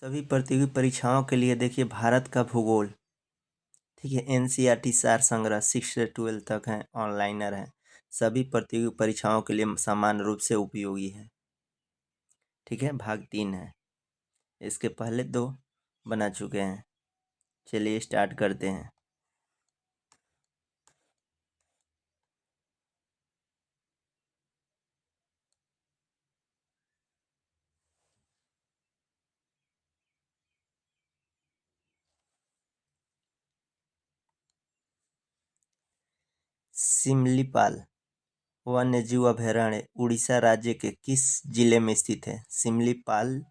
सभी प्रतियोगी परीक्षाओं के लिए देखिए भारत का भूगोल, ठीक है। एनसीईआरटी सार संग्रह 6 से 12 तक है, ऑनलाइनर है। सभी प्रतियोगी परीक्षाओं के लिए समान रूप से उपयोगी है, ठीक है। भाग 3 है, इसके पहले 2 बना चुके हैं। चलिए स्टार्ट करते हैं। सिमलीपाल वन्यजीव अभयारण्य उड़ीसा राज्य के किस जिले में स्थित है? सिमलीपाल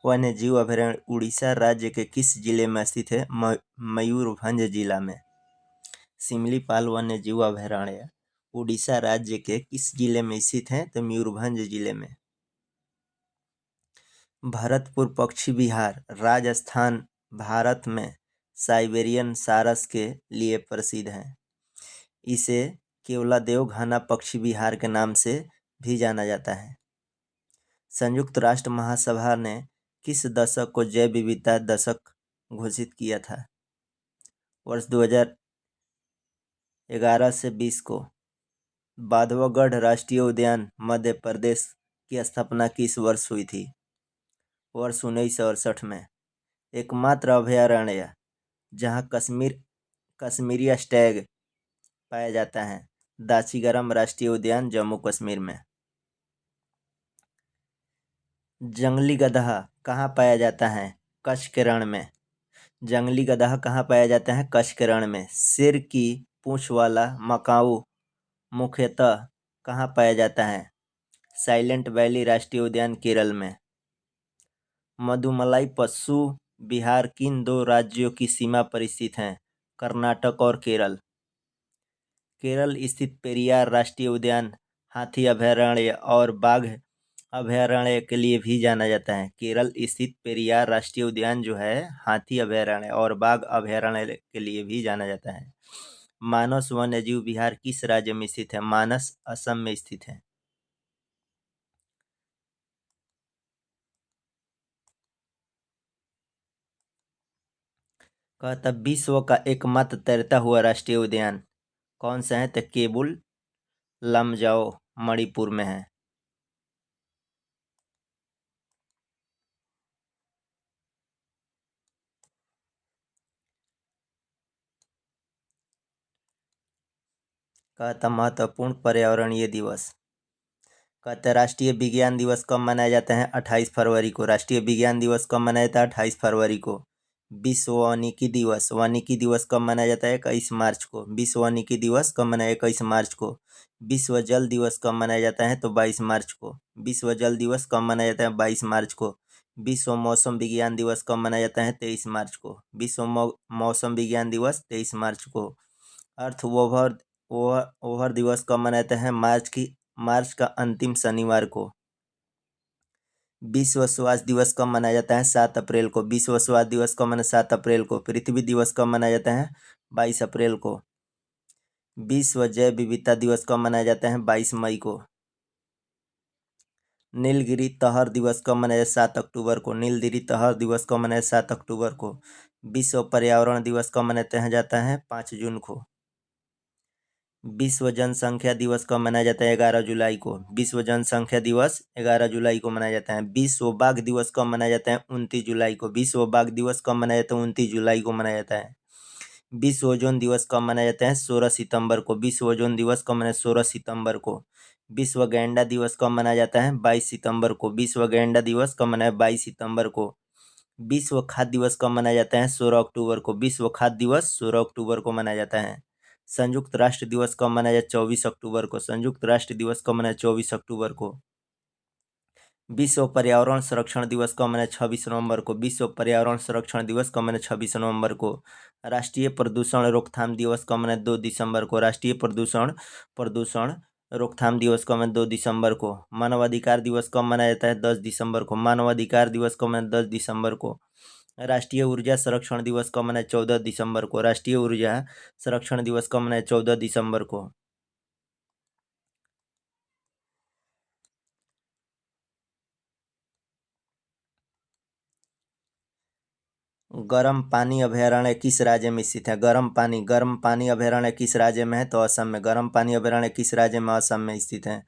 वन्यजीव अभयारण्य उड़ीसा राज्य के किस जिले में स्थित है? मयूरभंज जिला में। सिमलीपाल वन्यजीव अभयारण्य उड़ीसा राज्य के किस जिले में स्थित है? तो मयूरभंज जिले में। भरतपुर पक्षी विहार राजस्थान भारत में साइबेरियन सारस के लिए प्रसिद्ध है। इसे केवलादेव घाना पक्षी विहार के नाम से भी जाना जाता है। संयुक्त राष्ट्र महासभा ने किस दशक को जैव विविधता दशक घोषित किया था? वर्ष 2011 से 20 को। बांधवगढ़ राष्ट्रीय उद्यान मध्य प्रदेश की स्थापना किस वर्ष हुई थी? वर्ष 1968 में। एकमात्र अभयारण्य जहां कश्मीरी स्टैग पाया जाता है, दाचीगरम राष्ट्रीय उद्यान जम्मू कश्मीर में। जंगली गधा कहाँ पाया जाता है? कच्छ के रण में। जंगली गधा कहाँ पाया जाता है? कच्छ के रण में। सिर की पूंछ वाला मकाऊ मुख्यतः कहाँ पाया जाता है? साइलेंट वैली राष्ट्रीय उद्यान केरल में। मधुमलाई पशु विहार किन 2 राज्यों की सीमा पर स्थित है? कर्नाटक और केरल। केरल स्थित पेरियार राष्ट्रीय उद्यान हाथी अभयारण्य और बाघ अभयारण्य के लिए भी जाना जाता है। केरल स्थित पेरियार राष्ट्रीय उद्यान जो है हाथी अभयारण्य और बाघ अभयारण्य के लिए भी जाना जाता है। मानस वन्यजीव विहार किस राज्य में स्थित है? मानस असम में स्थित है। कहता विश्व का एकमात्र तैरता हुआ राष्ट्रीय उद्यान कौन सा है? तो केबुल लमजाओ मणिपुर में है। कहता महत्वपूर्ण पर्यावरणीय दिवस। कहता राष्ट्रीय विज्ञान दिवस कब मनाया जाता है? 28 फरवरी को। राष्ट्रीय विज्ञान दिवस कब मनाया जाता है? 28 फरवरी को। विश्व वानिकी दिवस कब मनाया जाता है? 21 मार्च को। विश्व वानिकी दिवस कब मनाया? 21 मार्च को। विश्व जल दिवस कब मनाया जाता है? तो 22 मार्च को। विश्व जल दिवस कब मनाया जाता है? 22 मार्च को। विश्व मौसम विज्ञान दिवस कब मनाया जाता है? 23 मार्च को। विश्व मौसम विज्ञान दिवस 23 मार्च को। अर्थ ओवर ओवर दिवस कब मनाया जाता है? मार्च का अंतिम शनिवार को। विश्व स्वास्थ्य दिवस कब मनाया जाता है? 7 अप्रैल को। विश्व स्वास्थ्य दिवस कब मनाया? 7 अप्रैल को। पृथ्वी दिवस कब मनाया जाता है? 22 अप्रैल को। विश्व जैव विविधता दिवस कब मनाया जाता है? 22 मई को। नीलगिरी तहर दिवस कब मनाया? 7 अक्टूबर को। नीलगिरी तहर दिवस कब मनाया? 7 अक्टूबर को। विश्व पर्यावरण दिवस कब मनाया जाता है? 5 जून को। विश्व जनसंख्या दिवस कब मनाया जाता है? 11 जुलाई को। विश्व जनसंख्या दिवस 11 जुलाई को मनाया जाता है। विश्व बाघ दिवस कब मनाया जाता है? 29 जुलाई को। विश्व बाघ दिवस कब मनाया जाता है? 29 जुलाई को मनाया जाता है। विश्व ओजोन दिवस कब मनाया जाता है? 16 सितंबर को। विश्व ओजोन दिवस कब मनाया? 16 सितंबर को। विश्व गैंडा दिवस कब मनाया जाता है? 22 सितंबर को। विश्व गैंडा दिवस कब मनाया? 22 सितंबर को। विश्व खाद्य दिवस कब मनाया जाता है? 16 अक्टूबर को। विश्व खाद्य दिवस 16 अक्टूबर को मनाया जाता है। संयुक्त राष्ट्र दिवस कब मनाया? 24 अक्टूबर को। संयुक्त राष्ट्र दिवस कब मनाया? 24 अक्टूबर को। विश्व पर्यावरण संरक्षण दिवस कब मनाया? 26 नवंबर को। विश्व पर्यावरण संरक्षण दिवस कब मनाया? 26 नवंबर को। राष्ट्रीय प्रदूषण रोकथाम दिवस कब मनाया? 2 दिसंबर को। राष्ट्रीय प्रदूषण रोकथाम दिवस कब मनाया? 2 दिसंबर को। मानवाधिकार दिवस कब मनाया जाता है? 10 दिसंबर को। मानवाधिकार दिवस कब मनाया? 10 दिसंबर को। राष्ट्रीय ऊर्जा संरक्षण दिवस कब मनाया? 14 दिसंबर को। राष्ट्रीय ऊर्जा संरक्षण दिवस कब मनाया? 14 दिसंबर को। गर्म पानी अभयारण्य किस राज्य में स्थित है? गर्म पानी अभयारण्य किस राज्य में है? तो असम में। गर्म पानी अभयारण्य किस राज्य में? असम में स्थित है।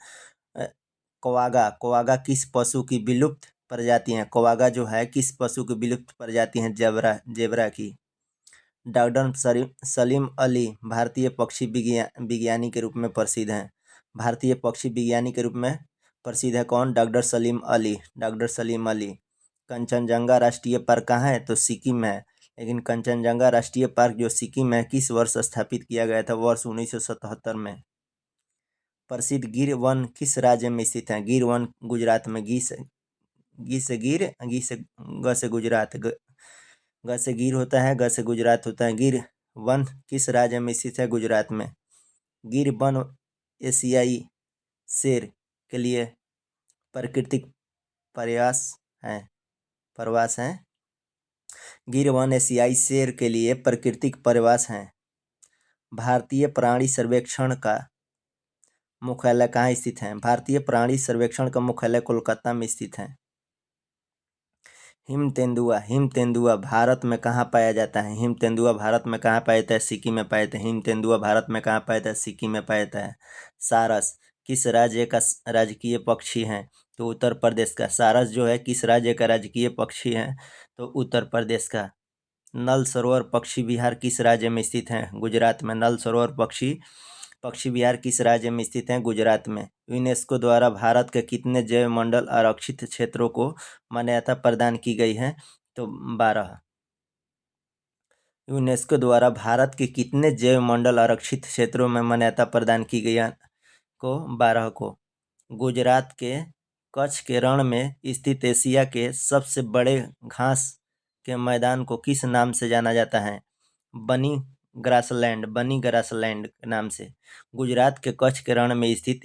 कोआगा किस पशु की विलुप्त प्रजाति है? कोआगा जो है किस पशु की विलुप्त प्रजाति है? जेबरा की। डॉक्टर सलीम अली भारतीय पक्षी विज्ञानी के रूप में प्रसिद्ध हैं। भारतीय पक्षी विज्ञानी के रूप में प्रसिद्ध है कौन? डॉक्टर सलीम अली। डॉक्टर सलीम अली। कंचनजंगा राष्ट्रीय पार्क कहाँ है? तो सिक्किम है। लेकिन कंचनजंगा राष्ट्रीय पार्क जो सिक्किम है किस वर्ष स्थापित किया गया था? वर्ष 1977 में। प्रसिद्ध गिर वन किस राज्य में स्थित है? गिर वन गुजरात में। गी से गिर, ग से गुजरात, ग से गिर होता है, ग से गुजरात होता है। गिर वन किस राज्य में स्थित है? गुजरात में। गिर वन एशियाई शेर के लिए प्राकृतिक प्रवास है। गिर वन एशियाई शेर के लिए प्राकृतिक प्रवास है। भारतीय प्राणी सर्वेक्षण का मुख्यालय कहाँ स्थित है? भारतीय प्राणी सर्वेक्षण का मुख्यालय कोलकाता में स्थित है। हिम तेंदुआ भारत में कहाँ पाया जाता है? हिम तेंदुआ भारत में कहाँ पाया जाता है? सिक्किम में पाया जाता है। हिम तेंदुआ भारत में कहाँ पाया जाता है? सिक्किम में पाया जाता है। सारस किस राज्य का राजकीय पक्षी है? तो उत्तर प्रदेश का। सारस जो है किस राज्य का राजकीय पक्षी है? तो उत्तर प्रदेश का। नल सरोवर पक्षी विहार किस राज्य में स्थित है? गुजरात में। नल सरोवर पक्षी विहार किस राज्य में स्थित है? गुजरात में। यूनेस्को द्वारा भारत के कितने जैव मंडल आरक्षित क्षेत्रों को मान्यता प्रदान की गई है? तो 12। यूनेस्को द्वारा भारत के कितने जैव मंडल आरक्षित क्षेत्रों में मान्यता प्रदान की गई है? को 12 को। गुजरात के कच्छ के रण में स्थित एशिया के सबसे बड़े घास के मैदान को किस नाम से जाना जाता है? बनी ग्रासलैंड के नाम से। गुजरात के कच्छ के रण में स्थित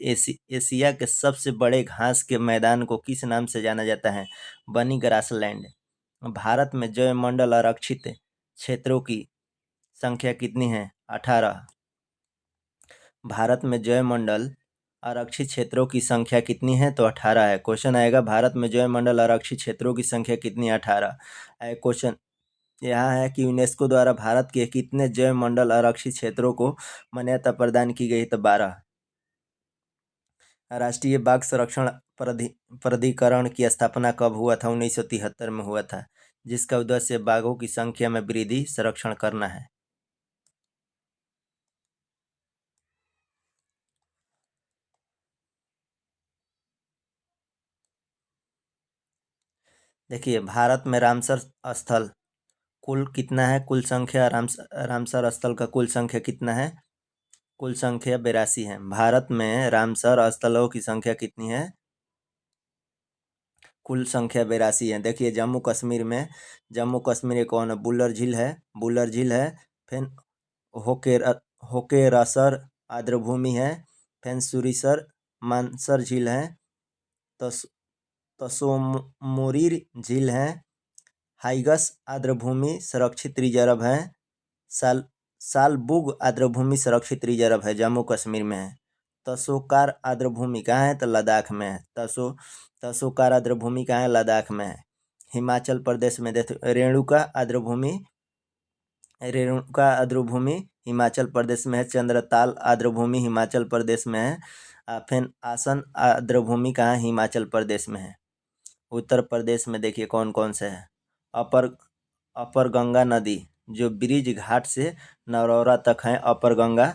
एशिया के सबसे बड़े घास के मैदान को किस नाम से जाना जाता है? बनी ग्रासलैंड। भारत में जैव मंडल आरक्षित क्षेत्रों की संख्या कितनी है? 18। भारत में जैव मंडल आरक्षित क्षेत्रों की संख्या कितनी है? तो 18 है। क्वेश्चन आएगा भारत में जैव मंडल आरक्षित क्षेत्रों की संख्या कितनी? 18। क्वेश्चन यह है कि यूनेस्को द्वारा भारत के कितने जैव मंडल आरक्षित क्षेत्रों को मान्यता प्रदान की गई? तो 12। राष्ट्रीय बाघ संरक्षण प्राधिकरण की स्थापना कब हुआ था? 1973 में हुआ था, जिसका उद्देश्य बाघों की संख्या में वृद्धि संरक्षण करना है। देखिए, भारत में रामसर स्थल कुल कितना है? कुल संख्या रामसर स्थल का कुल संख्या कितना है? कुल संख्या 82 है। भारत में रामसर स्थलों की संख्या कितनी है? कुल संख्या 82 है। देखिए, जम्मू कश्मीर एक कौन है? बुल्लर झील है। फिर होकेर होकेरसर आर्द्रभूमि है। फिर सुरिसर मानसर झील है। तस तसोमुरीर झील है। हाइगस आर्द्रभूमि संरक्षित रिजर्व है। सालबुग आर्द्रभूमि सुरक्षित रिजर्व है, जम्मू कश्मीर में है। तसोकार आर्द्रभूमि कहाँ है? तो लद्दाख में है। तसोकार आर्द्रभूमि कहाँ है? लद्दाख में है। हिमाचल प्रदेश में रेणुका आर्द्रभूमि हिमाचल प्रदेश में है। चंद्रताल आर्द्रभूमि हिमाचल प्रदेश में है। फिर आसन आर्द्रभूमि कहाँ है? हिमाचल प्रदेश में है। उत्तर प्रदेश में देखिए कौन कौन से है। अपर अपर गंगा नदी जो ब्रिज घाट से नरौरा तक है, अपर गंगा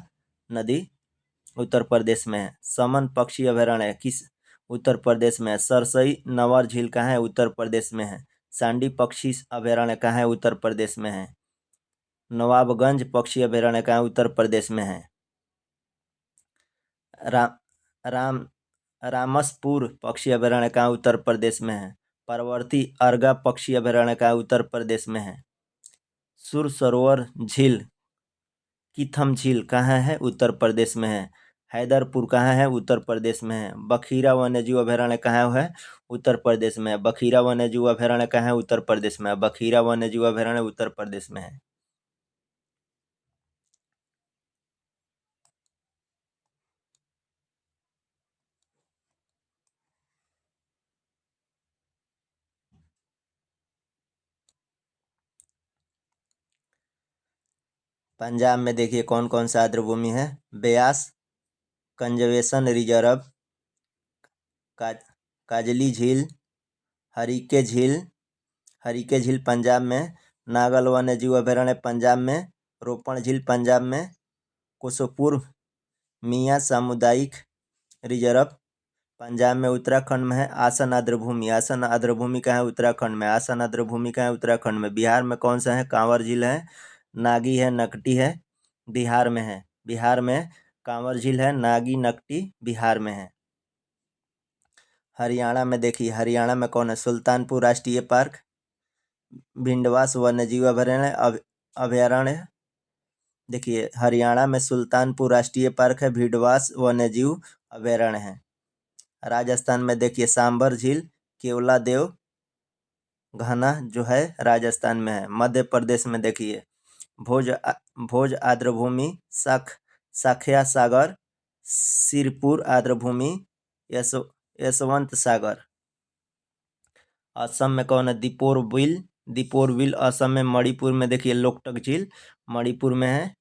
नदी उत्तर प्रदेश में है। समन पक्षी अभयारण्य किस उत्तर प्रदेश में है? सरसई नवर झील कहाँ है? उत्तर प्रदेश में है। सांडी पक्षी अभयारण्य कहाँ है? उत्तर प्रदेश में है। नवाबगंज पक्षी अभयारण्य कहाँ है? उत्तर प्रदेश में है। राम राम रामसपुर पक्षी अभयारण्य कहाँ उत्तर प्रदेश में है। परवर्ती अर्गा पक्षी अभयारण्य कहाँ उत्तर प्रदेश में है। सुर सरोवर झील कीथम झील कहाँ है? उत्तर प्रदेश में है। हैदरपुर कहाँ है? उत्तर प्रदेश में है। बखीरा वन्यजीव अभयारण्य कहाँ है? उत्तर प्रदेश में है। बखीरा वन्यजीव अभयारण्य कहाँ है? उत्तर प्रदेश में है। बखीरा वन्यजीव अभयारण्य उत्तर प्रदेश में है। पंजाब में देखिए कौन कौन सा आर्द्रभूमि है। ब्यास कंजर्वेशन रिजर्व, काजली झील, हरीके झील पंजाब में, नागल वन्य जीव अभयारण्य पंजाब में, रोपण झील पंजाब में, कोसोपुर मियाँ सामुदायिक रिजर्व पंजाब में। उत्तराखंड में है आसन आर्द्रभूमि, आसन आर्द्रभूमि का है उत्तराखंड में, आसन आर्द्रभूमि का है उत्तराखंड में। बिहार में कौन सा है, कांवर झील है, नागी है, नकटी है, बिहार में है। बिहार में कांवर झील है, नागी नकटी बिहार में है। हरियाणा में देखिए, हरियाणा में कौन है, सुल्तानपुर राष्ट्रीय पार्क, भिंडवास वन्यजीव अभयारण्य। देखिए हरियाणा में सुल्तानपुर राष्ट्रीय पार्क है, भिंडवास वन्यजीव अभयारण्य है। राजस्थान में देखिए सांबर झील, केवला देव घना जो है राजस्थान में है। मध्य प्रदेश में देखिए भोज आर्द्रभूमि, साखिया सागर, सिरपुर आर्द्रभूमि, यशवंत सागर। असम में कौन है, दीपोर बिल असम में। मणिपुर में देखिए लोकटक झील मणिपुर में है।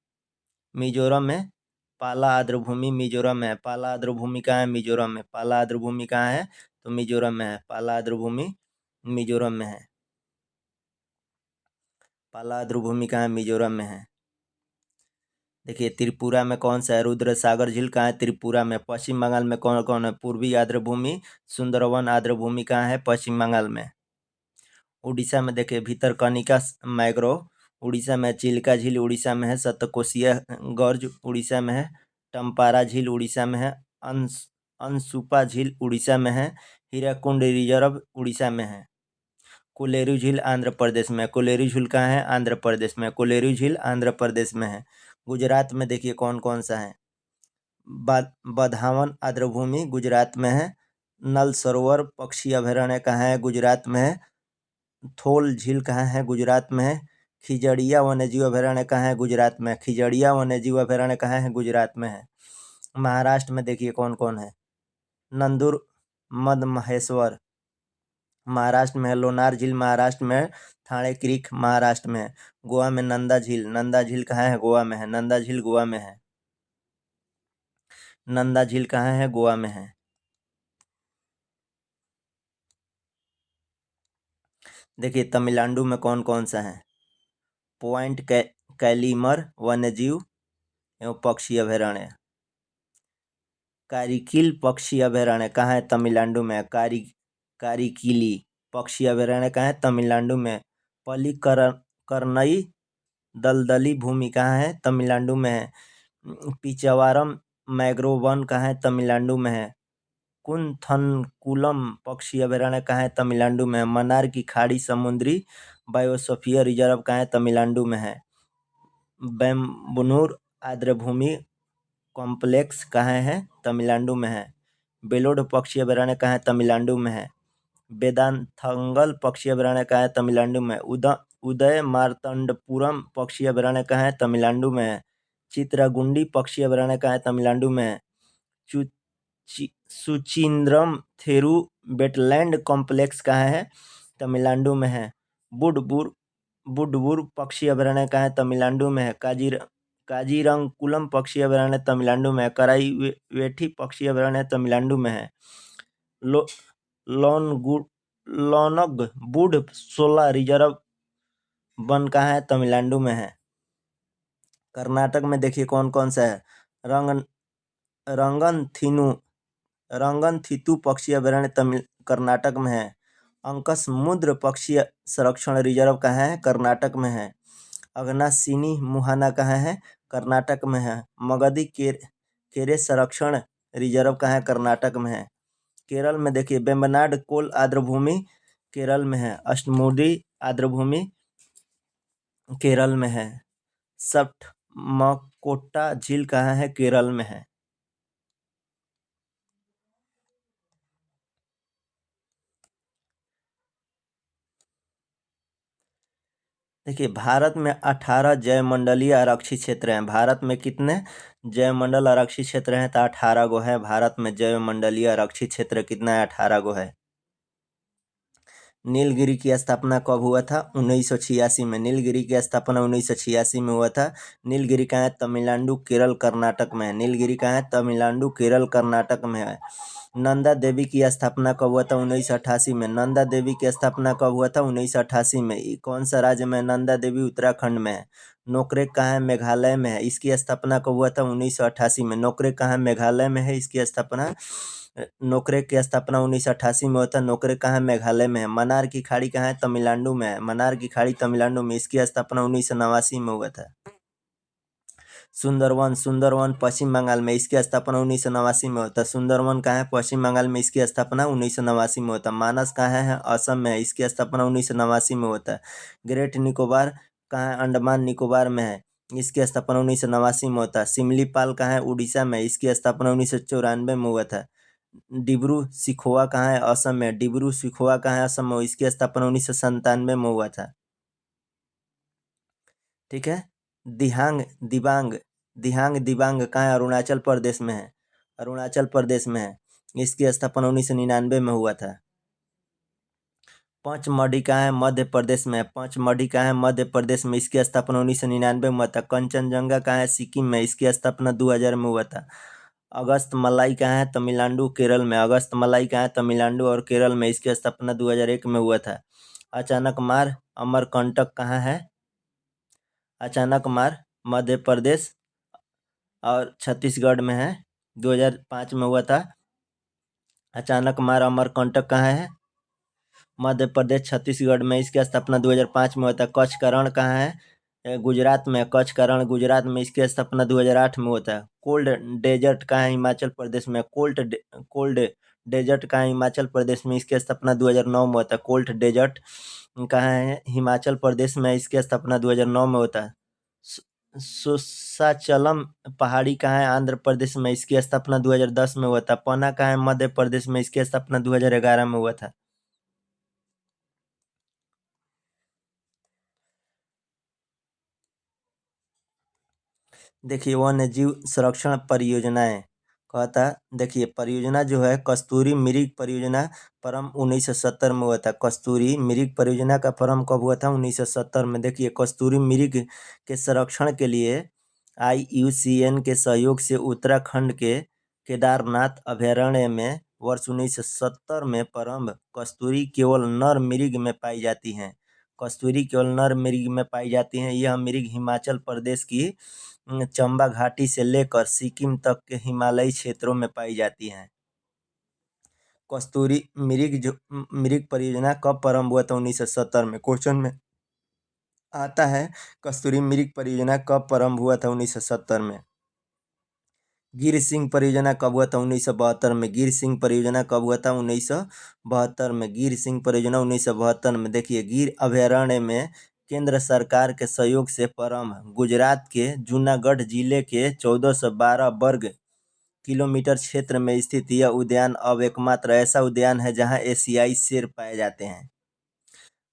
मिजोरम में पाला आर्द्रभूमि मिजोरम में है। पाला आर्द्रभूमि कहाँ है, मिजोरम में। पाला आर्द्रभूमि कहाँ है, तो मिजोरम में है। पाला आर्द्रभूमि मिजोरम में है। पाला आर्द्रभूमि कहाँ है, मिजोरम में है। देखिए त्रिपुरा में कौन सा है, रुद्र सागर झील कहाँ है, त्रिपुरा में। पश्चिम बंगाल में कौन कौन है, पूर्वी आर्द्रभूमि सुंदरवन आर्द्रभूमि कहाँ है, पश्चिम बंगाल में। उड़ीसा में देखिए भितरकनिका मैग्रोव, उड़ीसा में। चिल्का झील उड़ीसा में है। सप्तकोशिया गर्ज उड़ीसा में है। टम्पारा झील उड़ीसा में है। अनसुपा झील उड़ीसा में है। हीराकुंड रिजर्व उड़ीसा में है। कोलेरू झील आंध्र प्रदेश में। कोलेरू झील कहाँ है, आंध्र प्रदेश में। कोलेरू झील आंध्र प्रदेश में है। गुजरात में देखिए कौन कौन सा है, बधावन आर्द्रभूमि गुजरात में है। नल सरोवर पक्षी अभयारण्य कहाँ है, गुजरात में है। थोल झील कहाँ है, गुजरात में है। खिजड़िया वन्यजीव अभयारण्य कहाँ है, गुजरात में। खिजड़िया वन्यजीव अभयारण्य कहाँ है, गुजरात में है। महाराष्ट्र में देखिए कौन कौन है, नंदुर मद महेश्वर महाराष्ट्र में है। लोनार झील महाराष्ट्र में है। थाने क्रीक महाराष्ट्र में है। गोवा में नंदा झील कहाँ है, गोवा में है। नंदा झील गोवा में है। नंदा झील कहाँ है, गोवा में है। देखिए तमिलनाडु में कौन कौन सा है, पॉइंट कैलीमर वन्यजीव एवं पक्षी अभयारण्य। कारिकिल पक्षी अभयारण्य कहाँ है, तमिलनाडु में। कारिकिली पक्षी अभयारण्य कहाँ है, तमिलनाडु में। करनई दलदली भूमि कहाँ है, तमिलनाडु में है। पिचावरम मैग्रोव वन कहाँ है, तमिलनाडु में है। कुंथनकुलम पक्षी अभयारण्य कहाँ है, तमिलनाडु में। मन्नार की खाड़ी समुद्री बायोस्फीयर रिजर्व कहाँ है, तमिलनाडु में है। बेम्बनूर आर्द्रभूमि कॉम्प्लेक्स कहाँ है, तमिलनाडु में है। बेलोड पक्षी अभयारण्य कहाँ है, तमिलनाडु में है। वेदांथंगल पक्षी अभयारण्य कहाँ है, तमिलनाडु में। उदय मार्तंडपुरम पक्षी अभयारण्य कहाँ है, तमिलनाडु में है। चित्रागुंडी पक्षी अभयारण्य कहाँ है, तमिलनाडु में है। सुचिंद्रम थेरू वेटलैंड कॉम्प्लेक्स कहाँ है, तमिलनाडु में है। बुडबुर पक्षी अभयारण्य कहाँ है, तमिलनाडु में है। काजीरंगकुलम पक्षी अभयारण्य तमिलनाडु में है। कराईवेठी पक्षी अभयारण्य तमिलनाडु में है। लोनगबुड सोला रिजर्व वन कहाँ है, तमिलनाडु में है। कर्नाटक में देखिए कौन कौन सा है, रंगनथितु पक्षी अभयारण्य कर्नाटक में है। अंकसमुद्र पक्षी संरक्षण रिजर्व कहाँ है, कर्नाटक में है। अगनाशिनी मुहाना कहाँ है, कर्नाटक में है। मगधी केरे संरक्षण रिजर्व कहाँ है, कर्नाटक में है। केरल में देखिए वेम्बनाड कोल आर्द्रभूमि केरल में है। अष्टमुडी आर्द्रभूमि केरल में है। सप्तमकोट्टा झील कहाँ है, केरल में है। देखिए भारत में 18 जैवमंडलीय आरक्षित क्षेत्र हैं। भारत में कितने जैवमंडल आरक्षित क्षेत्र हैं, तो 18 गो है। भारत में जैवमंडलीय आरक्षित क्षेत्र कितना है, 18 गो है। नीलगिरी की स्थापना कब हुआ था? 1986 में। नीलगिरी की स्थापना 1986 में हुआ था। नीलगिरी कहाँ है? तमिलनाडु, केरल, कर्नाटक में है। नीलगिरी कहाँ है? तमिलनाडु, केरल, कर्नाटक में है। नंदा देवी की स्थापना कब हुआ था? 1988 में। नंदा देवी की स्थापना कब हुआ था? 1988 में। कौन सा राज्य में? नंदा देवी उत्तराखंड में है। नोकरेक कहाँ है? मेघालय में है। इसकी स्थापना कब हुआ था? 1988 में। नोकरेक कहाँ है? मेघालय में है। इसकी स्थापना नोकरेक की स्थापना 1988 में होता है। नोकरेक कहाँ है? मेघालय में है। मन्नार की खाड़ी कहाँ है? तमिलनाडु में है। मन्नार की खाड़ी तमिलनाडु में। इसकी स्थापना 1989 में हुआ था। सुंदरवन, सुंदरवन पश्चिम बंगाल में। इसकी स्थापना 1989 में होता है। सुंदरवन कहाँ है? पश्चिम बंगाल में। इसकी स्थापना 1989 में होता है। मानस कहाँ है? असम में है। इसकी स्थापना 1989 में होता है। ग्रेट निकोबार कहाँ है? अंडमान निकोबार में है। इसकी स्थापना 1989 में होता है। सिमलीपाल कहाँ है? उड़ीसा में। इसकी स्थापना 1994 में हुआ था। डिब्रू सिखोवा कहाँ है? असम में। डिब्रू सिखोवा कहाँ है? असम में। इसकी स्थापना 1997 में हुआ था। ठीक है। दिहांग दिबांग, दिहांग दिबांग कहाँ है? अरुणाचल प्रदेश में है। अरुणाचल प्रदेश में है। इसकी स्थापना 1999 में हुआ था। पंचमढ़ी कहाँ है? मध्य प्रदेश में है। पंचमढ़ी कहाँ है? मध्य प्रदेश में। इसकी स्थापना 1999 में हुआ था। कंचनजंगा कहाँ है? सिक्किम में। इसकी स्थापना 2000 में हुआ था। अगस्त मलाई कहाँ है? तमिलनाडु, केरल में। अगस्त मलाई कहाँ है? तमिलनाडु और केरल में। इसकी स्थापना 2001 में हुआ था। अचानक मार अमरकंटक कहाँ है? अचानक मार मध्य प्रदेश और छत्तीसगढ़ में है। 2005 में हुआ था। अचानक मार अमरकंटक कहाँ है? मध्य प्रदेश, छत्तीसगढ़ में। इसकी स्थापना 2005 में हुआ था। कच्छ का रण कहाँ है? गुजरात में। कच्छ का रण गुजरात में। इसकी स्थापना 2008 में होता है। कोल्ड डेजर्ट कहाँ है? हिमाचल प्रदेश में। कोल्ड डेजर्ट कहाँ है? हिमाचल प्रदेश में। इसकी स्थापना 2009 में होता है। कोल्ड डेजर्ट कहाँ है? हिमाचल प्रदेश में। इसकी स्थापना 2009 में होता है। सुसाचलम पहाड़ी कहाँ है? आंध्र प्रदेश में। इसकी स्थापना 2010 में हुआ था। पना कहाँ है? मध्य प्रदेश में। इसकी स्थापना 2011 में हुआ था। देखिए, वन्य जीव संरक्षण परियोजनाएं कहता। देखिए, परियोजना जो है कस्तूरी मृग परियोजना प्रारंभ 1970 में हुआ था। कस्तूरी मृग परियोजना का प्रारंभ कब हुआ था? 1970 में। देखिए, कस्तूरी मृग के संरक्षण के लिए IUCN के सहयोग से उत्तराखंड के केदारनाथ अभयारण्य में वर्ष 1970 में प्रारंभ कस्तूरी केवल नर मृग में पाई जाती हैं। कस्तूरी केवल नर मृग में पाई जाती हैं। यह मृग हिमाचल प्रदेश की चंबा घाटी से लेकर सिक्किम तक के हिमालयी क्षेत्रों में पाई जाती हैं। कस्तूरी मृग परियोजना कब प्रारंभ हुआ था? 1970 में। क्वेश्चन में आता है कस्तूरी मृग परियोजना कब प्रारंभ हुआ था? 1970 में। गिर सिंह परियोजना कब हुआ था? 1972 में। गिर सिंह परियोजना कब हुआ था? 1972 में। गिर सिंह परियोजना 1972 में। देखिए, गिर अभयारण्य में केंद्र सरकार के सहयोग से प्रारंभ गुजरात के जूनागढ़ जिले के 1412 वर्ग किलोमीटर क्षेत्र में स्थित यह उद्यान अब एकमात्र ऐसा उद्यान है जहां एशियाई शेर पाए जाते हैं।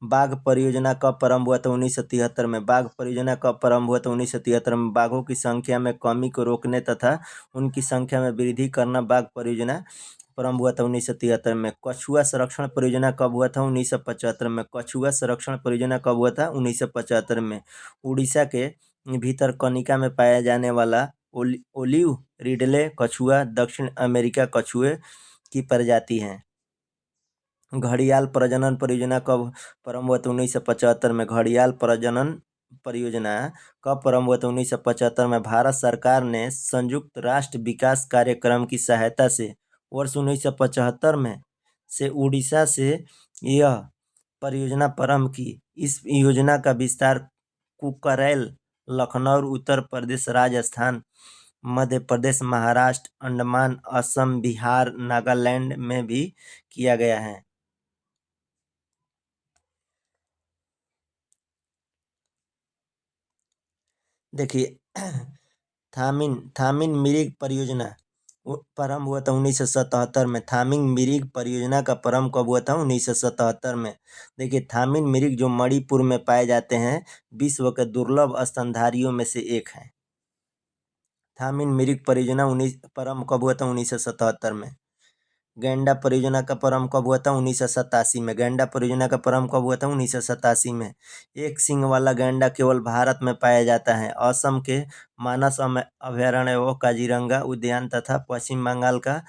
बाघ परियोजना कब प्रारंभ हुआ था? 1973 में। बाघ परियोजना कब प्रारंभ हुआ था? 1973 में। बाघों की संख्या में कमी को रोकने तथा उनकी संख्या में वृद्धि करना बाघ परियोजना प्रारंभ हुआ था 1973 में। कछुआ संरक्षण परियोजना कब हुआ था? 1975 में। कछुआ संरक्षण परियोजना कब हुआ था? 1975 में। उड़ीसा के भीतरकनिका में पाया जाने वाला ओलिव रिडले कछुआ दक्षिण अमेरिका कछुए की प्रजाति है। घड़ियाल प्रजनन परियोजना कब प्रारंभ हुआ था? 1975 में। घड़ियाल प्रजनन परियोजना कब प्रारंभ हुआ था? 1975 में। भारत सरकार ने संयुक्त राष्ट्र विकास कार्यक्रम की सहायता से वर्ष 1975 में से उड़ीसा से यह परियोजना प्रारंभ की। इस योजना का विस्तार कुकरेल, लखनऊ, उत्तर प्रदेश, राजस्थान, मध्य प्रदेश, महाराष्ट्र, अंडमान, असम, बिहार, नागालैंड में भी किया गया है। देखिए, थामिन थामिन मिरिग परियोजना प्रारंभ हुआ था 1977 में। थामिन मिरिग परियोजना का प्रारंभ कब हुआ था? 1977 में। देखिए, थामिन मिरिग जो मणिपुर में पाए जाते हैं, विश्व के दुर्लभ स्तनधारियों में से एक है। थामिन मिरिग परियोजना प्रारंभ कब हुआ था? 1977 में। गैंडा परियोजना का प्रारंभ कब हुआ था? 1987 में। गैंडा परियोजना का प्रारंभ कब हुआ था? 1987 में। एक सींग वाला गैंडा केवल भारत में पाया जाता है। असम के मानस अभयारण्य व काजीरंगा उद्यान तथा पश्चिम बंगाल का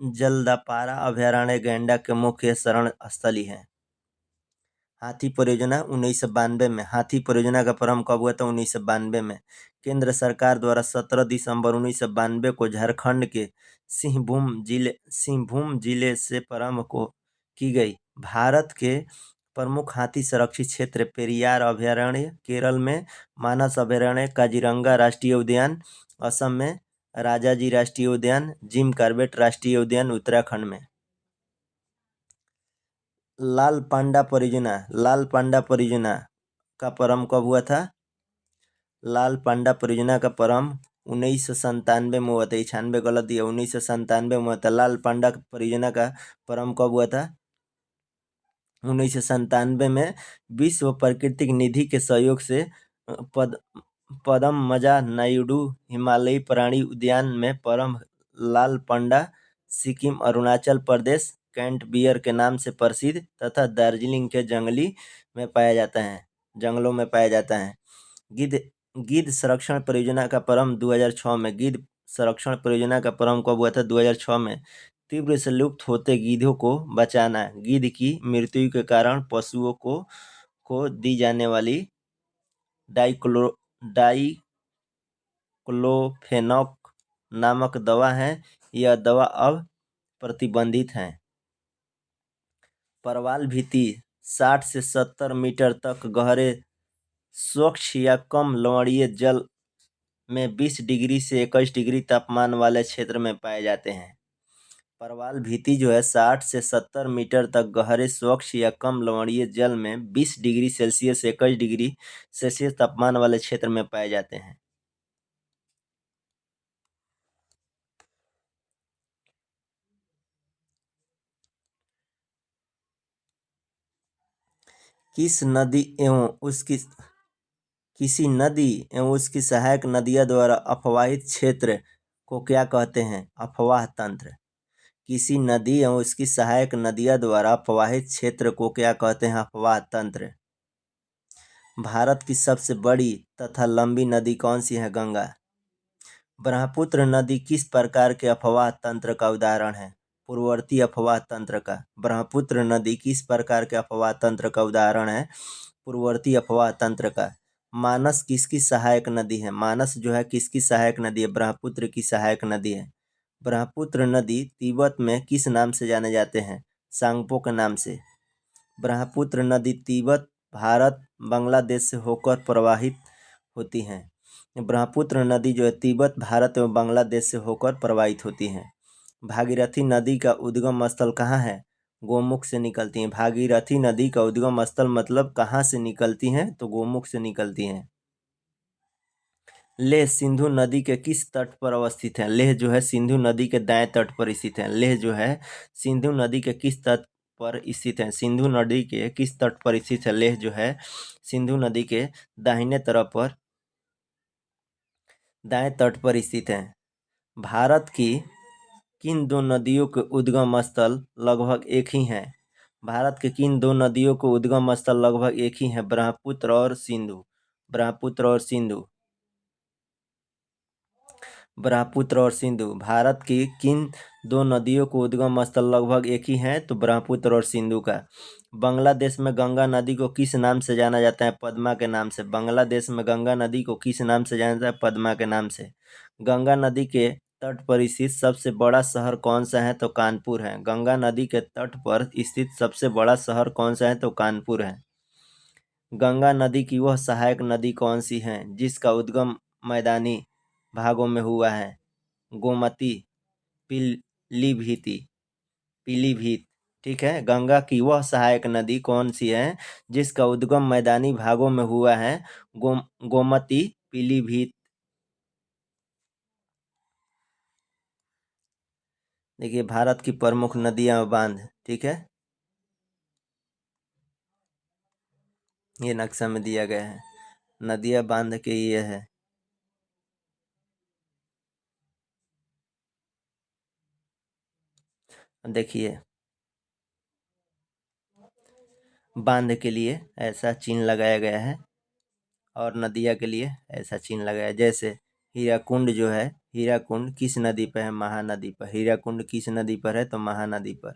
जलदापारा अभयारण्य गैंडा के मुख्य शरण स्थली है। हाथी परियोजना 1992 में। हाथी परियोजना का प्रारंभ कब हुआ था? 1992 में। केंद्र सरकार द्वारा 17 दिसंबर 1992 को झारखंड के सिंहभूम जिले से प्रारंभ की गई। भारत के प्रमुख हाथी संरक्षित क्षेत्र पेरियार अभयारण्य केरल में, मानस अभयारण्य, काजीरंगा राष्ट्रीय उद्यान असम में, राजाजी राष्ट्रीय उद्यान, जिम कॉर्बेट राष्ट्रीय उद्यान उत्तराखंड में। लाल पांडा परियोजना का प्रारंभ कब हुआ था? लाल पांडा परियोजना का प्रारंभ 1997 में हुआ था। 96 गलत दिया, 1997 में हुआ था। लाल पांडा परियोजना का प्रारंभ कब हुआ था? 1997 में। विश्व प्राकृतिक निधि के सहयोग से पदमजा नायडू हिमालयी प्राणी उद्यान में प्रारंभ। लाल पांडा सिक्किम, अरुणाचल प्रदेश, कैंट बियर के नाम से प्रसिद्ध तथा दार्जिलिंग के जंगलों में पाया जाता है। गिद्ध संरक्षण परियोजना का प्रारंभ 2006 में। गिद्ध संरक्षण परियोजना का प्रारंभ कब हुआ था? 2006 में। तीव्र से लुप्त होते गिद्धों को बचाना। गिद्ध की मृत्यु के कारण पशुओं को दी जाने वाली डाइक्लोफेनॉक नामक दवा है। यह दवा अब प्रतिबंधित है। परवाल भित्ति 60 से 70 मीटर तक गहरे स्वच्छ या कम लवणीय जल में 20 डिग्री से 21 डिग्री तापमान वाले क्षेत्र में पाए जाते हैं। परवाल भित्ति जो है 60 से 70 मीटर तक गहरे स्वच्छ या कम लवणीय जल में 20 डिग्री सेल्सियस से 21 डिग्री सेल्सियस तापमान वाले क्षेत्र में पाए जाते हैं। किसी नदी एवं उसकी सहायक नदियों द्वारा अपवाहित क्षेत्र को क्या कहते हैं? अपवाह तंत्र। किसी नदी एवं उसकी सहायक नदियों द्वारा अपवाहित क्षेत्र को क्या कहते हैं? अपवाह तंत्र। भारत की सबसे बड़ी तथा लंबी नदी कौन सी है? गंगा। ब्रह्मपुत्र नदी किस प्रकार के अपवाह तंत्र का उदाहरण है? पूर्ववर्ती अपवाह तंत्र का। ब्रह्मपुत्र नदी किस प्रकार के अपवाह तंत्र का उदाहरण है? पूर्ववर्ती अपवाह तंत्र का। मानस किसकी सहायक नदी है? मानस जो है किसकी सहायक नदी है? ब्रह्मपुत्र की सहायक नदी है। ब्रह्मपुत्र नदी तिब्बत में किस नाम से जाने जाते हैं? सांगपो के नाम से। ब्रह्मपुत्र नदी तिब्बत, भारत, बांग्लादेश से होकर प्रवाहित होती हैं। ब्रह्मपुत्र नदी जो है तिब्बत, भारत एवं बांग्लादेश से होकर प्रवाहित होती हैं। भागीरथी नदी का उद्गम स्थल कहाँ है? गोमुख से निकलती हैं। भागीरथी नदी का उद्गम स्थल मतलब कहाँ से निकलती हैं? तो गोमुख से निकलती हैं। लेह सिंधु नदी के किस तट पर अवस्थित है? लेह जो है सिंधु नदी के दाएं तट पर स्थित है। लेह जो है सिंधु नदी के किस तट पर स्थित है? सिंधु नदी के किस तट पर स्थित है? लेह जो है सिंधु नदी के दाहिने तरफ पर दाएं तट पर स्थित है। भारत की किन दो नदियों के उद्गम स्थल लगभग एक ही हैं? भारत के किन दो नदियों के उद्गम स्थल लगभग एक ही हैं? ब्रह्मपुत्र और सिंधु। ब्रह्मपुत्र और सिंधु। ब्रह्मपुत्र और सिंधु। भारत की किन दो नदियों को उद्गम स्थल लगभग एक ही हैं? तो ब्रह्मपुत्र और सिंधु का। बांग्लादेश में गंगा नदी को किस नाम से जाना जाता है? पद्मा के नाम से। बांग्लादेश में गंगा नदी को किस नाम से जाना जाता है? पद्मा के नाम से। गंगा नदी के तट पर स्थित सबसे बड़ा शहर कौन सा है? तो कानपुर है। गंगा नदी के तट पर स्थित सबसे बड़ा शहर कौन सा है? तो कानपुर है। गंगा नदी की वह सहायक नदी कौन सी है जिसका उद्गम मैदानी भागों में हुआ है? गोमती, पीलीभीत। ठीक है। गंगा की वह सहायक नदी कौन सी है जिसका उद्गम मैदानी भागों में हुआ है? गोमती, पीलीभीत। देखिए भारत की प्रमुख नदियां बांध, ठीक है, ये नक्शा में दिया गया है। नदियां बांध के ये है। देखिए, बांध के लिए ऐसा चिन्ह लगाया गया है और नदिया के लिए ऐसा चिन्ह लगाया है। जैसे हीराकुंड जो है, हीराकुंड किस नदी पर है? महानदी पर। हीराकुंड किस नदी पर है? तो महानदी पर।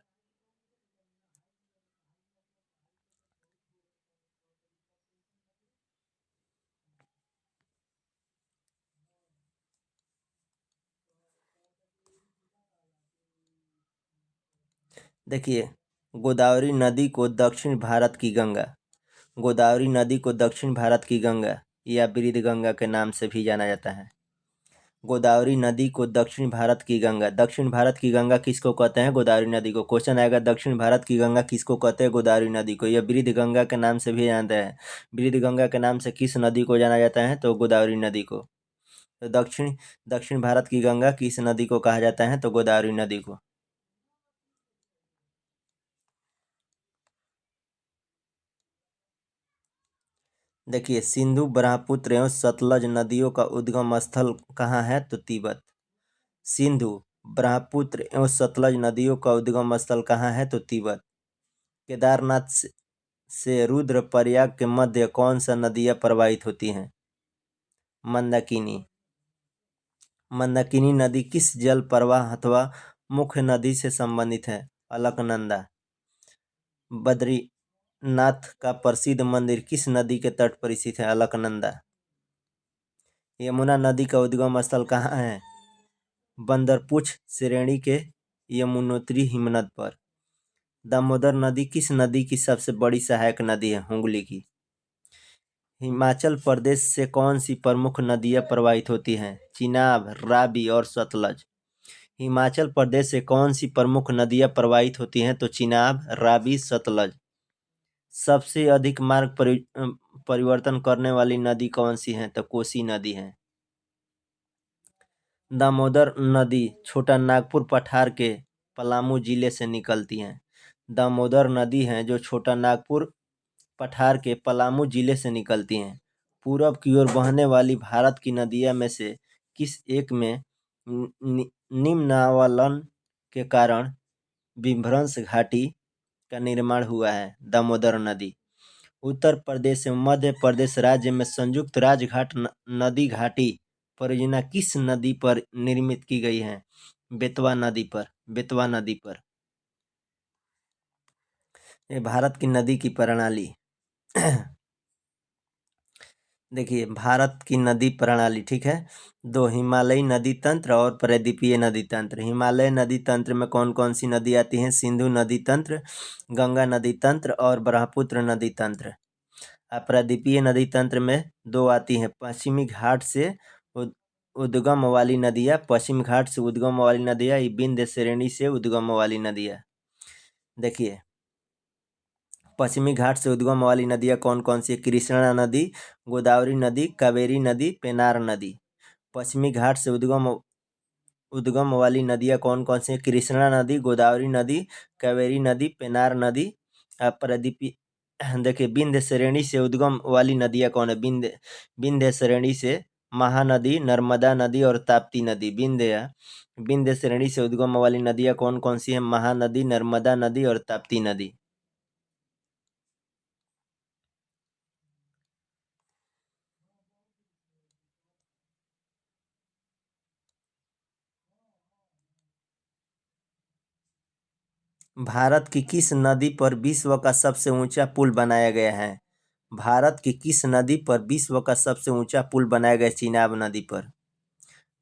देखिए, गोदावरी नदी को दक्षिण भारत की गंगा, गोदावरी नदी को दक्षिण भारत की गंगा या वृद्ध गंगा के नाम से भी जाना जाता है। गोदावरी नदी को दक्षिण भारत की गंगा, दक्षिण भारत की गंगा किसको कहते हैं? गोदावरी नदी को। क्वेश्चन आएगा दक्षिण भारत की गंगा किसको कहते हैं? गोदावरी नदी को। यह वृद्ध गंगा के नाम से भी जानते हैं। वृद्ध गंगा के नाम से किस नदी को जाना जाता है? तो गोदावरी नदी को। तो दक्षिण दक्षिण भारत की गंगा किस नदी को कहा जाता है? तो गोदावरी नदी को। देखिए, सिंधु, ब्रह्मपुत्र एवं सतलज नदियों का उद्गम स्थल कहाँ है? तो तिब्बत। सिंधु, ब्रह्मपुत्र एवं सतलज नदियों का उद्गम स्थल कहाँ है? तो तिब्बत। केदारनाथ से रुद्रप्रयाग के मध्य कौन सा नदियाँ प्रवाहित होती हैं? मंदाकिनी। मंदाकिनी नदी किस जल प्रवाह अथवा मुख्य नदी से संबंधित है? अलकनंदा। बद्रीनाथ का प्रसिद्ध मंदिर किस नदी के तट पर स्थित है? अलकनंदा। यमुना नदी का उद्गम स्थल कहाँ है? बंदरपुछ श्रेणी के यमुनोत्री हिमनद पर। दामोदर नदी किस नदी की सबसे बड़ी सहायक नदी है? हुगली की। हिमाचल प्रदेश से कौन सी प्रमुख नदियाँ प्रवाहित होती हैं? चिनाब, रावी और सतलज। हिमाचल प्रदेश से कौन सी प्रमुख नदियाँ प्रवाहित होती हैं? तो चिनाब, रावी, सतलज। सबसे अधिक मार्ग परिवर्तन करने वाली नदी कौन सी है? तो कोसी नदी है। दामोदर नदी छोटा नागपुर पठार के पलामू जिले से निकलती हैं। दामोदर नदी है जो छोटा नागपुर पठार के पलामू जिले से निकलती हैं। पूरब की ओर बहने वाली भारत की नदियाँ में से किस एक में निम्नावलन के कारण विभ्रंश घाटी का निर्माण हुआ है? दामोदर नदी। उत्तर प्रदेश एवं मध्य प्रदेश राज्य में संयुक्त राजघाट नदी घाटी परियोजना किस नदी पर निर्मित की गई है? बेतवा नदी पर। बेतवा नदी पर। ये भारत की नदी की प्रणाली। देखिए, भारत की नदी प्रणाली, ठीक है, दो, हिमालयी नदी तंत्र और प्रायद्वीपीय नदी तंत्र। हिमालय नदी तंत्र में कौन कौन सी नदी आती हैं? सिंधु नदी तंत्र, गंगा नदी तंत्र और ब्रह्मपुत्र नदी तंत्र। प्रायद्वीपीय नदी तंत्र में दो आती हैं, पश्चिमी घाट से उद्गम वाली नदियाँ, पश्चिम घाट से उद्गम वाली नदियाँ, विंध्य श्रेणी से उद्गम वाली नदियाँ। देखिए, पश्चिमी घाट से उद्गम वाली नदियाँ कौन कौन सी? कृष्णा नदी, गोदावरी नदी, कावेरी नदी, पेनार नदी। पश्चिमी घाट से उद्गम उद्गम वाली नदियाँ कौन कौन सी? कृष्णा नदी, गोदावरी नदी, कावेरी नदी, पेनार नदी। प्रदीपी देखिए, विंध्य श्रेणी से उद्गम वाली नदियाँ कौन है? विंध्य श्रेणी से महानदी, नर्मदा नदी और ताप्ती नदी। विंध्य श्रेणी से उद्गम वाली नदियाँ कौन कौन सी है? महानदी, नर्मदा नदी और ताप्ती नदी। भारत की किस नदी पर विश्व का सबसे ऊंचा पुल बनाया गया है? भारत की किस नदी पर विश्व का सबसे ऊंचा पुल बनाया गया? चिनाब नदी पर।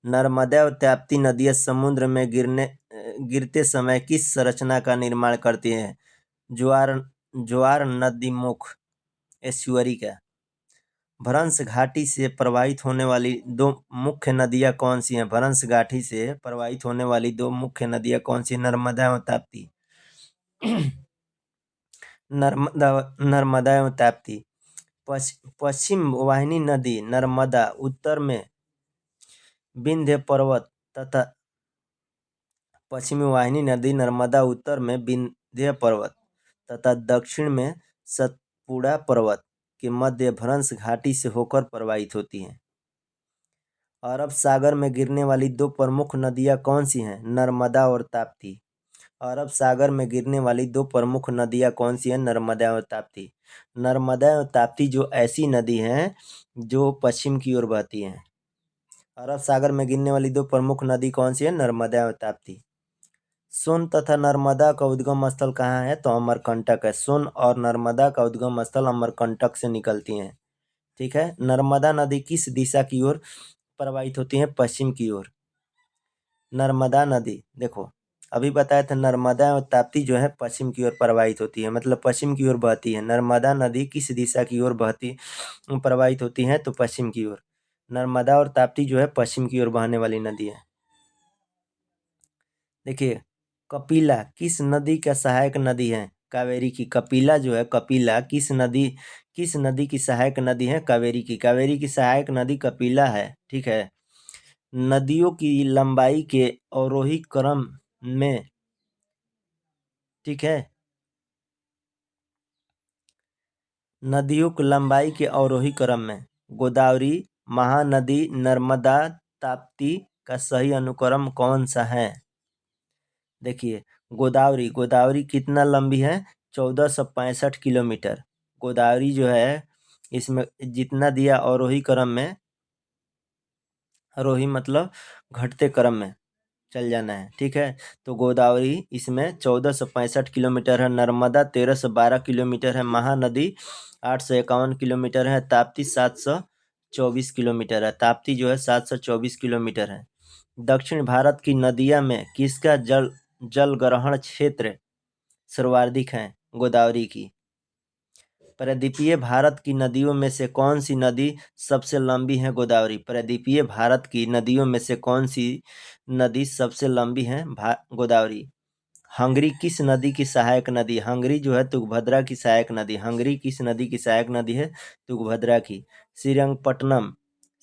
नर्मदा और ताप्ती नदियाँ समुद्र में गिरते समय किस संरचना का निर्माण करती हैं? ज्वार ज्वार नदीमुख एस्चुअरी का। भ्रंश घाटी से प्रवाहित होने वाली दो मुख्य नदियाँ कौन सी हैं? भ्रंश घाटी से प्रवाहित होने वाली दो मुख्य नदियाँ कौन सी? नर्मदा और ताप्ती। नर्मदा एवं ताप्ती। पश्चिम वाहिनी नदी नर्मदा उत्तर में विंध्य पर्वत तथा पश्चिमी वाहिनी नदी नर्मदा उत्तर में विंध्य पर्वत तथा दक्षिण में सतपुड़ा पर्वत के मध्य भ्रंश घाटी से होकर प्रवाहित होती हैं। अरब सागर में गिरने वाली दो प्रमुख नदियाँ कौन सी हैं? नर्मदा और ताप्ती। अरब सागर में गिरने वाली दो प्रमुख नदियाँ कौन सी हैं? नर्मदा और ताप्ती। नर्मदा और ताप्ती जो ऐसी नदी हैं जो पश्चिम की ओर बहती हैं। अरब सागर में गिरने वाली दो प्रमुख नदी कौन सी है? नर्मदा और ताप्ती। सोन तथा नर्मदा का उद्गम स्थल कहाँ है? तो अमरकंटक है। सोन और नर्मदा का उद्गम स्थल अमरकंटक से निकलती हैं। ठीक है। नर्मदा नदी किस दिशा की ओर प्रवाहित होती है? पश्चिम की ओर। नर्मदा नदी देखो अभी बताया था, नर्मदा और ताप्ती जो है पश्चिम की ओर प्रवाहित होती है, मतलब पश्चिम की ओर बहती है। नर्मदा नदी किस दिशा की ओर बहती प्रवाहित होती है? तो पश्चिम की ओर। नर्मदा और ताप्ती जो है पश्चिम की ओर बहने वाली नदी है। देखिए, कपिला किस नदी का सहायक नदी है? कावेरी की। कपिला जो है, कपिला किस नदी की सहायक नदी है? कावेरी की। कावेरी की सहायक नदी कपिला है। ठीक है। नदियों की लंबाई के अवरोही क्रम में, ठीक है, नदियों की लंबाई के अवरोही क्रम में गोदावरी, महानदी, नर्मदा, ताप्ती का सही अनुक्रम कौन सा है? देखिए, गोदावरी कितना लंबी है? 1465 किलोमीटर। गोदावरी जो है, इसमें जितना दिया अवरोही क्रम में, आरोही मतलब घटते क्रम में चल जाना है। ठीक है। तो गोदावरी इसमें 1465 किलोमीटर है, नर्मदा 1312 किलोमीटर है, महानदी 851 किलोमीटर है, ताप्ती 724 किलोमीटर है। ताप्ती जो है 724 किलोमीटर है। दक्षिण भारत की नदियाँ में किसका जल ग्रहण क्षेत्र सर्वाधिक है? गोदावरी की। प्रायद्वीपीय भारत की नदियों में से कौन सी नदी सबसे लंबी है? गोदावरी। प्रायद्वीपीय भारत की नदियों में से कौन सी नदी सबसे लंबी है? गोदावरी। हंगरी किस नदी की सहायक नदी? हंगरी जो है तुंगभद्रा की सहायक नदी। हंगरी किस नदी की सहायक नदी है? तुंगभद्रा की। श्रीरंगपट्टनम,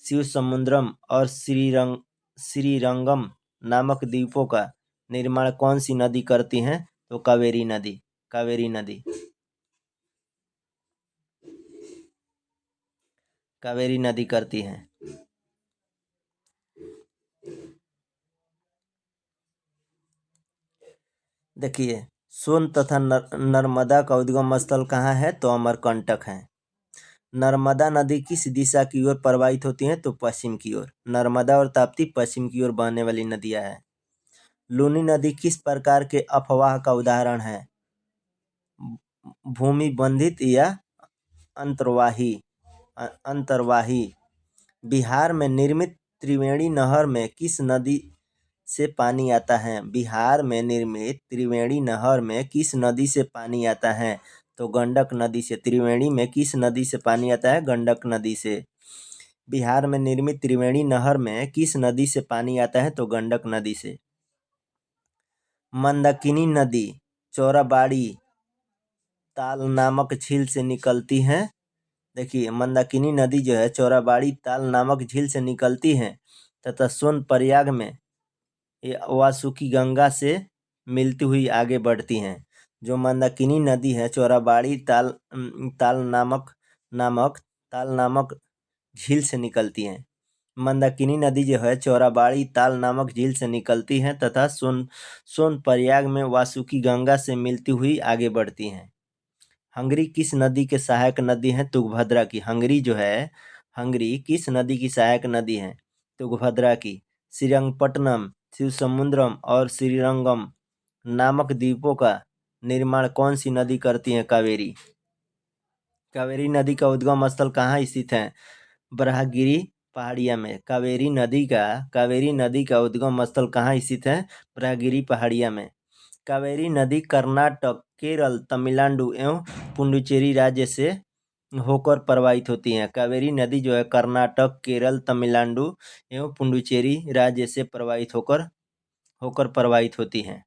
शिव समुद्रम और श्रीरंगम नामक द्वीपों का निर्माण कौन सी नदी करती है? तो कावेरी नदी। कावेरी नदी। कावेरी नदी करती है। देखिए, सोन तथा नर्मदा का उद्गम स्थल कहाँ है? तो अमरकंटक है। नर्मदा नदी किस दिशा की ओर प्रवाहित होती है? तो पश्चिम की ओर। नर्मदा और ताप्ती पश्चिम की ओर बहने वाली नदियां हैं। लूनी नदी किस प्रकार के अपवाह का उदाहरण है? भूमि बंधित या अंतर्वाही? अंतर्वाही। बिहार में निर्मित त्रिवेणी नहर में किस नदी से पानी आता है? बिहार में निर्मित त्रिवेणी नहर में किस नदी से पानी आता है? तो गंडक नदी से। त्रिवेणी में किस नदी से पानी आता है? गंडक नदी से। बिहार में निर्मित त्रिवेणी नहर में किस नदी से पानी आता है? तो गंडक नदी से। मंदाकिनी नदी चौराबाड़ी ताल नामक झील से निकलती है। देखिए, मंदाकिनी नदी जो है चौराबाड़ी ताल नामक झील से निकलती है तथा सोनप्रयाग में वासुकी गंगा से मिलती हुई आगे बढ़ती हैं। जो मंदाकिनी नदी है चौराबाड़ी ताल नामक झील से निकलती हैं। मंदाकिनी नदी जो है चौराबाड़ी ताल नामक झील से निकलती हैं तथा सोनप्रयाग में वासुकी गंगा से मिलती हुई आगे बढ़ती हैं। हंगरी किस नदी के सहायक नदी है? तुंगभद्रा की। हंगरी किस नदी की सहायक नदी है? तुंगभद्रा की। श्रीरंगपट्टनम, शिवसमुद्रम और श्रीरंगम नामक द्वीपों का निर्माण कौन सी नदी करती है? कावेरी। कावेरी नदी का उद्गम स्थल कहाँ स्थित है? ब्रह्मगिरी पहाड़िया में। कावेरी नदी का उद्गम स्थल कहाँ स्थित है? ब्रह्मगिरी पहाड़िया में। कावेरी नदी कर्नाटक, केरल, तमिलनाडु एवं पुडुचेरी राज्य से होकर प्रवाहित होती है। कावेरी नदी जो है कर्नाटक, केरल, तमिलनाडु एवं पुडुचेरी राज्य से होकर प्रवाहित होती है।